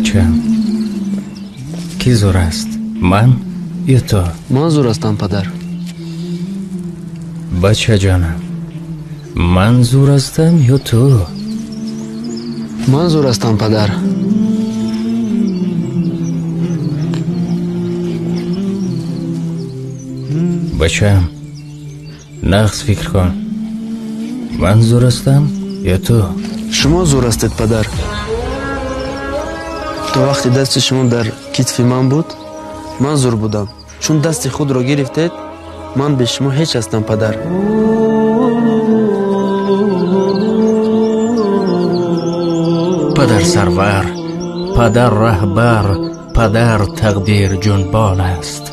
بچه‌م کی زور است؟ من یا تو؟ من زور هستم پدر. بچه جانم من زور هستم یا تو؟ من زور هستم پدر. بچه‌م نقص فکر کن. من زور هستم یا تو؟ شما زور هستید پدر. تو وقتی دست شما در کتف من بود من زور بودم، چون دست خود را گرفتید من به شما هیچ هستم پدر. پدر سرور، پدر رهبر، پدر تقدیر جنبان است.